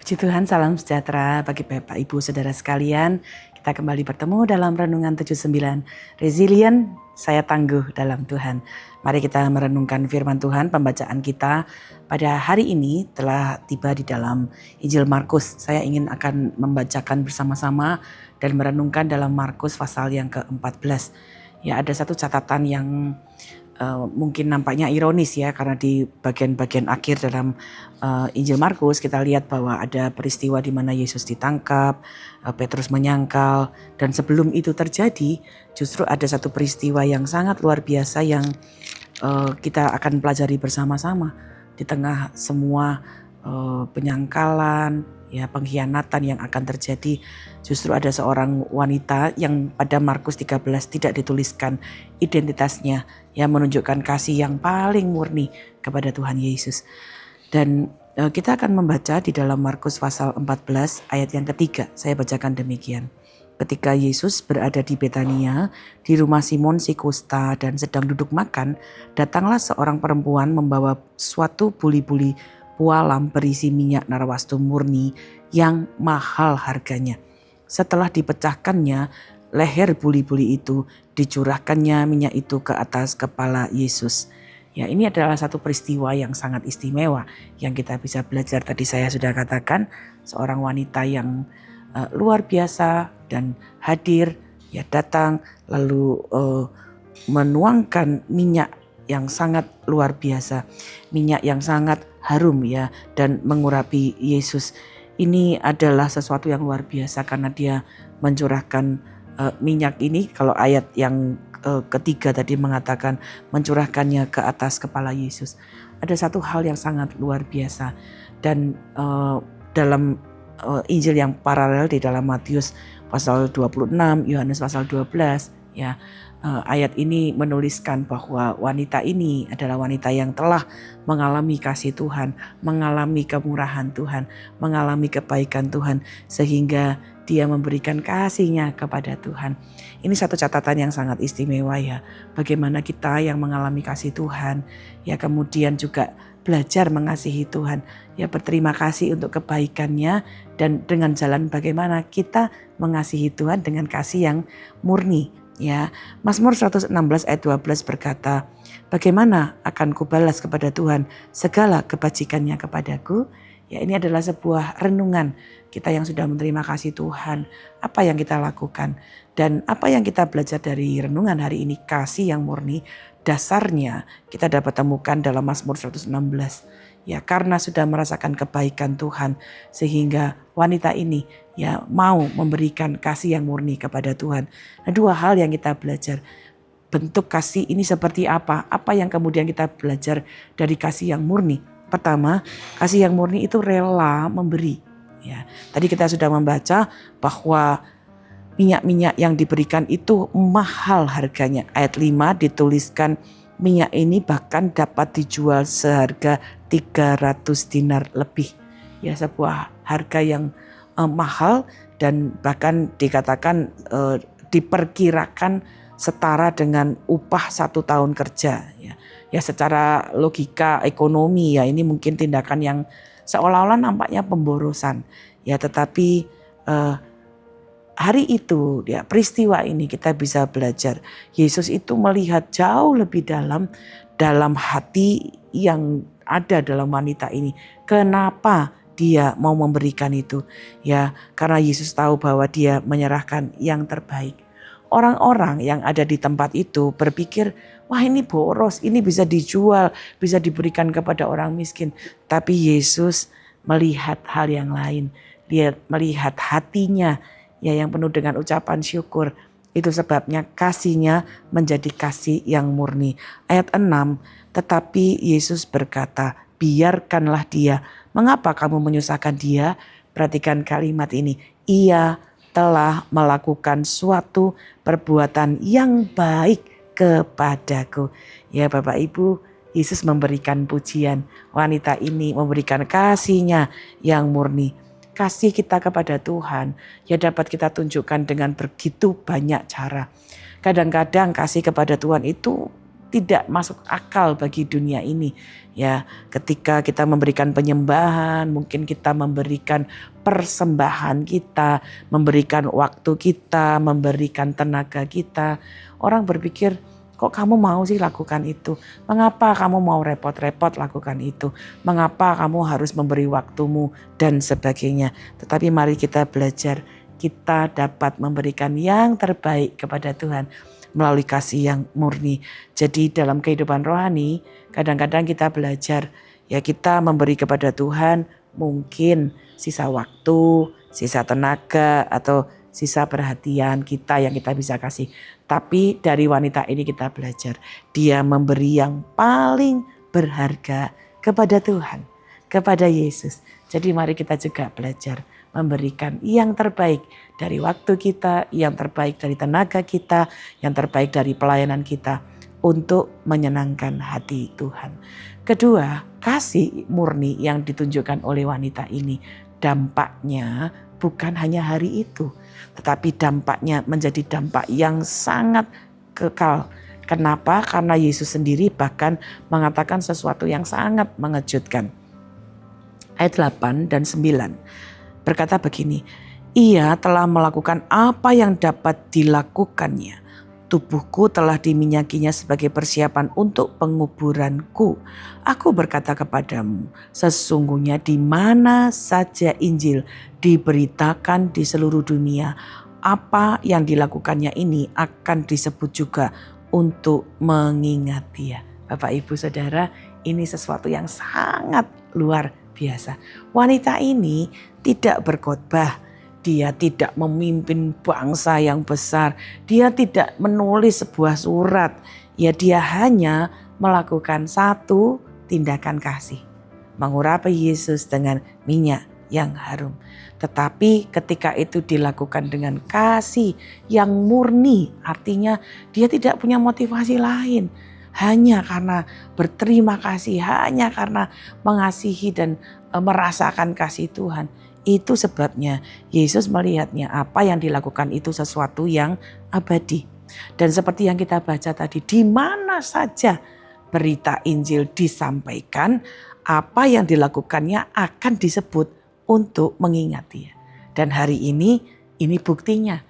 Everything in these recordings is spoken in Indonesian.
Puji Tuhan, salam sejahtera bagi Bapak Ibu Saudara sekalian. Kita kembali bertemu dalam Renungan 79. Resilient, saya tangguh dalam Tuhan. Mari kita merenungkan firman Tuhan. Pembacaan kita pada hari ini telah tiba di dalam Injil Markus. Saya ingin akan membacakan bersama-sama dan merenungkan dalam Markus pasal yang ke-14. Ya, ada satu catatan yang mungkin nampaknya ironis ya, karena di bagian-bagian akhir dalam Injil Markus kita lihat bahwa ada peristiwa di mana Yesus ditangkap, Petrus menyangkal, dan sebelum itu terjadi justru ada satu peristiwa yang sangat luar biasa yang kita akan pelajari bersama-sama. Di tengah semua penyangkalan, ya, pengkhianatan yang akan terjadi, justru ada seorang wanita yang pada Markus 13 tidak dituliskan identitasnya, yang menunjukkan kasih yang paling murni kepada Tuhan Yesus. Dan kita akan membaca di dalam Markus pasal 14 ayat yang ketiga. Saya bacakan demikian. Ketika Yesus berada di Betania, di rumah Simon si kusta dan sedang duduk makan, datanglah seorang perempuan membawa suatu buli-buli pualam berisi minyak narwastu murni yang mahal harganya. Setelah dipecahkannya leher buli-buli itu, dicurahkannya minyak itu ke atas kepala Yesus. Ya, ini adalah satu peristiwa yang sangat istimewa yang kita bisa belajar. Tadi saya sudah katakan, seorang wanita yang luar biasa dan hadir, ya, datang lalu menuangkan minyak yang sangat luar biasa, minyak yang sangat harum, ya, dan mengurapi Yesus. Ini adalah sesuatu yang luar biasa karena dia mencurahkan minyak ini. Kalau ayat yang ketiga tadi mengatakan mencurahkannya ke atas kepala Yesus. Ada satu hal yang sangat luar biasa, dan dalam Injil yang paralel di dalam Matius pasal 26, Yohanes pasal 12, ya, ayat ini menuliskan bahwa wanita ini adalah wanita yang telah mengalami kasih Tuhan, mengalami kemurahan Tuhan, mengalami kebaikan Tuhan, sehingga dia memberikan kasihnya kepada Tuhan. Ini satu catatan yang sangat istimewa, ya, bagaimana kita yang mengalami kasih Tuhan, ya, kemudian juga belajar mengasihi Tuhan, ya, berterima kasih untuk kebaikannya, dan dengan jalan bagaimana kita mengasihi Tuhan dengan kasih yang murni, ya. Mazmur 116 ayat 12 berkata, bagaimana akan kubalas kepada Tuhan segala kebajikannya kepadaku. Ya, ini adalah sebuah renungan kita yang sudah menerima kasih Tuhan. Apa yang kita lakukan dan apa yang kita belajar dari renungan hari ini, kasih yang murni, dasarnya kita dapat temukan dalam Mazmur 116. Ya, karena sudah merasakan kebaikan Tuhan sehingga wanita ini, ya, mau memberikan kasih yang murni kepada Tuhan. Nah, dua hal yang kita belajar. Bentuk kasih ini seperti apa? Apa yang kemudian kita belajar dari kasih yang murni? Pertama, kasih yang murni itu rela memberi. Ya, tadi kita sudah membaca bahwa minyak-minyak yang diberikan itu mahal harganya. Ayat 5 dituliskan minyak ini bahkan dapat dijual seharga 300 dinar lebih. Ya, sebuah harga yang mahal, dan bahkan dikatakan diperkirakan setara dengan upah 1 tahun kerja, ya. Ya, secara logika ekonomi, ya, ini mungkin tindakan yang seolah-olah nampaknya pemborosan, ya, tetapi hari itu, ya, peristiwa ini kita bisa belajar Yesus itu melihat jauh lebih dalam hati yang ada dalam wanita ini. Kenapa dia mau memberikan itu? Ya, karena Yesus tahu bahwa dia menyerahkan yang terbaik. Orang-orang yang ada di tempat itu berpikir, wah, ini boros, ini bisa dijual, bisa diberikan kepada orang miskin. Tapi Yesus melihat hal yang lain. Dia melihat hatinya, ya, yang penuh dengan ucapan syukur. Itu sebabnya kasihnya menjadi kasih yang murni. Ayat 6, tetapi Yesus berkata, biarkanlah dia. Mengapa kamu menyusahkan dia? Perhatikan kalimat ini. Ia telah melakukan suatu perbuatan yang baik kepadaku. Ya, Bapak Ibu, Yesus memberikan pujian. Wanita ini memberikan kasihnya yang murni. Kasih kita kepada Tuhan, ya, dapat kita tunjukkan dengan begitu banyak cara. Kadang-kadang kasih kepada Tuhan itu tidak masuk akal bagi dunia ini. Ya, ketika kita memberikan penyembahan, mungkin kita memberikan persembahan kita, memberikan waktu kita, memberikan tenaga kita. Orang berpikir, kok kamu mau sih lakukan itu? Mengapa kamu mau repot-repot lakukan itu? Mengapa kamu harus memberi waktumu dan sebagainya? Tetapi mari kita belajar, kita dapat memberikan yang terbaik kepada Tuhan melalui kasih yang murni. Jadi dalam kehidupan rohani, kadang-kadang kita belajar, ya kita memberi kepada Tuhan mungkin sisa waktu, sisa tenaga, atau sisa perhatian kita yang kita bisa kasih. Tapi dari wanita ini kita belajar, dia memberi yang paling berharga kepada Tuhan, kepada Yesus. Jadi mari kita juga belajar memberikan yang terbaik dari waktu kita, yang terbaik dari tenaga kita, yang terbaik dari pelayanan kita untuk menyenangkan hati Tuhan. Kedua, kasih murni yang ditunjukkan oleh wanita ini, dampaknya bukan hanya hari itu, tetapi dampaknya menjadi dampak yang sangat kekal. Kenapa? Karena Yesus sendiri bahkan mengatakan sesuatu yang sangat mengejutkan. Ayat 8 dan 9 berkata begini, ia telah melakukan apa yang dapat dilakukannya. Tubuhku telah diminyakinya sebagai persiapan untuk penguburanku. Aku berkata kepadamu, sesungguhnya di mana saja Injil diberitakan di seluruh dunia, apa yang dilakukannya ini akan disebut juga untuk mengingat dia. Bapak, Ibu, Saudara, ini sesuatu yang sangat luar biasa. Wanita ini tidak berkhotbah, dia tidak memimpin bangsa yang besar, dia tidak menulis sebuah surat, ya dia hanya melakukan satu tindakan kasih, mengurapi Yesus dengan minyak yang harum. Tetapi ketika itu dilakukan dengan kasih yang murni, artinya dia tidak punya motivasi lain, hanya karena berterima kasih, hanya karena mengasihi dan merasakan kasih Tuhan. Itu sebabnya Yesus melihatnya apa yang dilakukan itu sesuatu yang abadi. Dan seperti yang kita baca tadi, di mana saja berita Injil disampaikan, apa yang dilakukannya akan disebut untuk mengingat dia. Dan hari ini buktinya.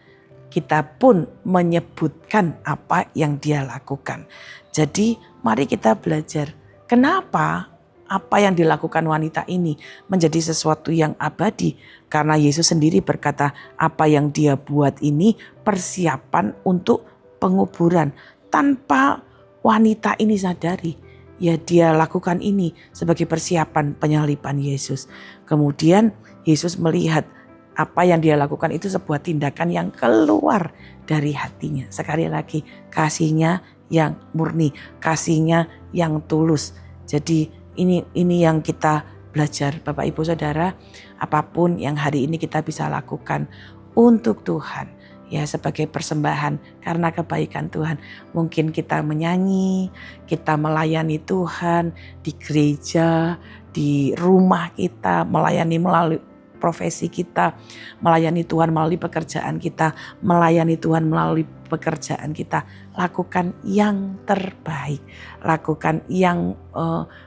Kita pun menyebutkan apa yang dia lakukan. Jadi mari kita belajar kenapa apa yang dilakukan wanita ini menjadi sesuatu yang abadi. Karena Yesus sendiri berkata apa yang dia buat ini persiapan untuk penguburan. Tanpa wanita ini sadari, ya dia lakukan ini sebagai persiapan penyaliban Yesus. Kemudian Yesus melihat apa yang dia lakukan itu sebuah tindakan yang keluar dari hatinya. Sekali lagi, kasihnya yang murni, kasihnya yang tulus. Jadi ini yang kita belajar, Bapak, Ibu, Saudara. Apapun yang hari ini kita bisa lakukan untuk Tuhan, ya sebagai persembahan karena kebaikan Tuhan. Mungkin kita menyanyi, kita melayani Tuhan di gereja, di rumah kita, melayani melalui profesi kita, melayani Tuhan melalui pekerjaan kita, melayani Tuhan melalui pekerjaan kita. Lakukan yang terbaik, lakukan yang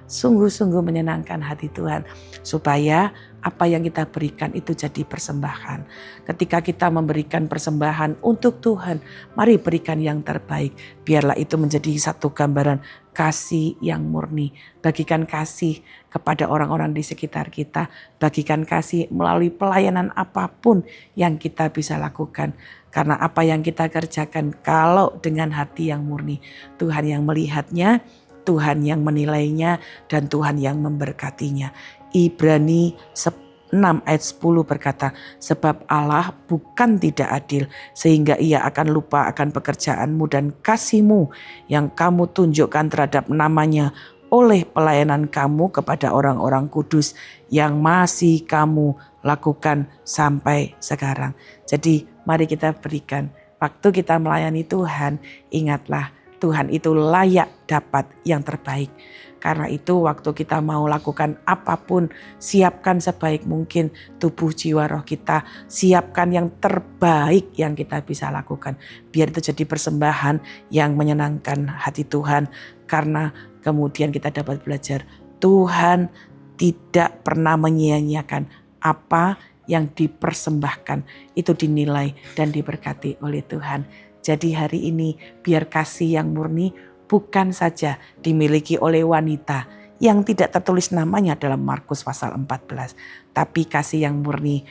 sungguh-sungguh menyenangkan hati Tuhan, supaya apa yang kita berikan itu jadi persembahan. Ketika kita memberikan persembahan untuk Tuhan, mari berikan yang terbaik. Biarlah itu menjadi satu gambaran kasih yang murni. Bagikan kasih kepada orang-orang di sekitar kita. Bagikan kasih melalui pelayanan apapun yang kita bisa lakukan. Karena apa yang kita kerjakan kalau dengan hati yang murni, Tuhan yang melihatnya, Tuhan yang menilainya, dan Tuhan yang memberkatinya. Ibrani 6 ayat 10 berkata, sebab Allah bukan tidak adil sehingga ia akan lupa akan pekerjaanmu dan kasihmu yang kamu tunjukkan terhadap namanya oleh pelayanan kamu kepada orang-orang kudus yang masih kamu lakukan sampai sekarang. Jadi mari kita berikan, waktu kita melayani Tuhan, ingatlah Tuhan itu layak dapat yang terbaik. Karena itu waktu kita mau lakukan apapun, siapkan sebaik mungkin tubuh, jiwa, roh kita. Siapkan yang terbaik yang kita bisa lakukan. Biar itu jadi persembahan yang menyenangkan hati Tuhan. Karena kemudian kita dapat belajar Tuhan tidak pernah menyia-nyiakan apa yang dipersembahkan. Itu dinilai dan diberkati oleh Tuhan. Jadi hari ini biar kasih yang murni bukan saja dimiliki oleh wanita yang tidak tertulis namanya dalam Markus pasal 14. Tapi kasih yang murni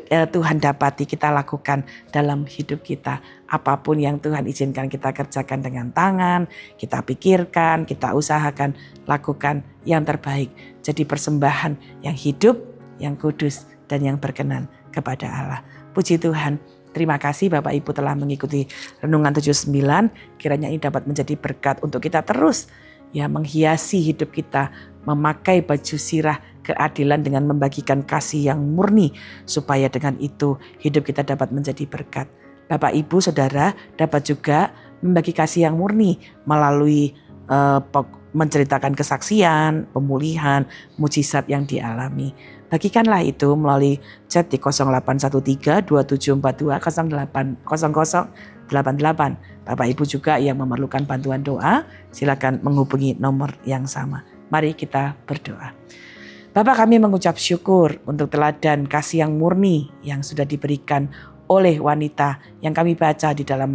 Tuhan dapati kita lakukan dalam hidup kita. Apapun yang Tuhan izinkan kita kerjakan dengan tangan, kita pikirkan, kita usahakan, lakukan yang terbaik. Jadi persembahan yang hidup, yang kudus, dan yang berkenan kepada Allah. Puji Tuhan. Terima kasih Bapak Ibu telah mengikuti Renungan 79. Kiranya ini dapat menjadi berkat untuk kita terus menghiasi hidup kita, memakai baju sirah keadilan dengan membagikan kasih yang murni, supaya dengan itu hidup kita dapat menjadi berkat. Bapak Ibu Saudara dapat juga membagi kasih yang murni melalui menceritakan kesaksian, pemulihan, mujizat yang dialami. Bagikanlah itu melalui chat di 0813-2742-080088. Bapak Ibu juga yang memerlukan bantuan doa, silakan menghubungi nomor yang sama. Mari kita berdoa. Bapak, kami mengucap syukur untuk teladan kasih yang murni yang sudah diberikan oleh wanita yang kami baca di dalam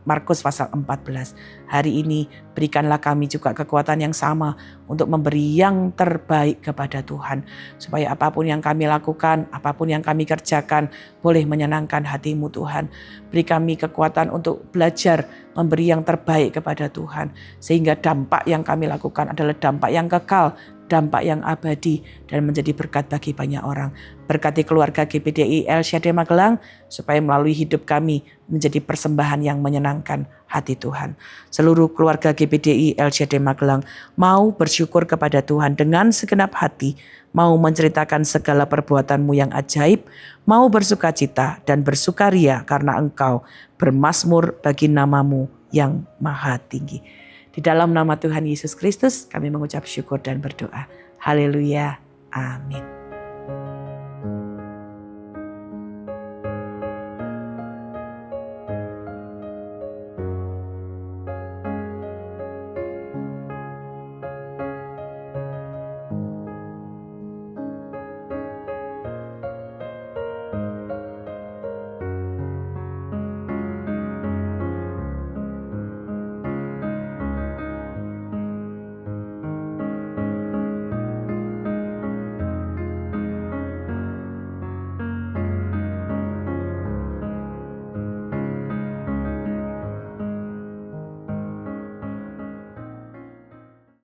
Markus pasal 14. Hari ini berikanlah kami juga kekuatan yang sama untuk memberi yang terbaik kepada Tuhan. Supaya apapun yang kami lakukan, apapun yang kami kerjakan boleh menyenangkan hati-Mu Tuhan. Beri kami kekuatan untuk belajar memberi yang terbaik kepada Tuhan. Sehingga dampak yang kami lakukan adalah dampak yang kekal, dampak yang abadi dan menjadi berkat bagi banyak orang. Berkati keluarga GPDI El Shaddai Magelang supaya melalui hidup kami menjadi persembahan yang menyenangkan hati Tuhan. Seluruh keluarga GPDI El Shaddai Magelang mau bersyukur kepada Tuhan dengan segenap hati, mau menceritakan segala perbuatan-Mu yang ajaib, mau bersukacita dan bersukaria karena Engkau bermazmur bagi nama-Mu yang maha tinggi. Di dalam nama Tuhan Yesus Kristus kami mengucap syukur dan berdoa. Haleluya. Amin.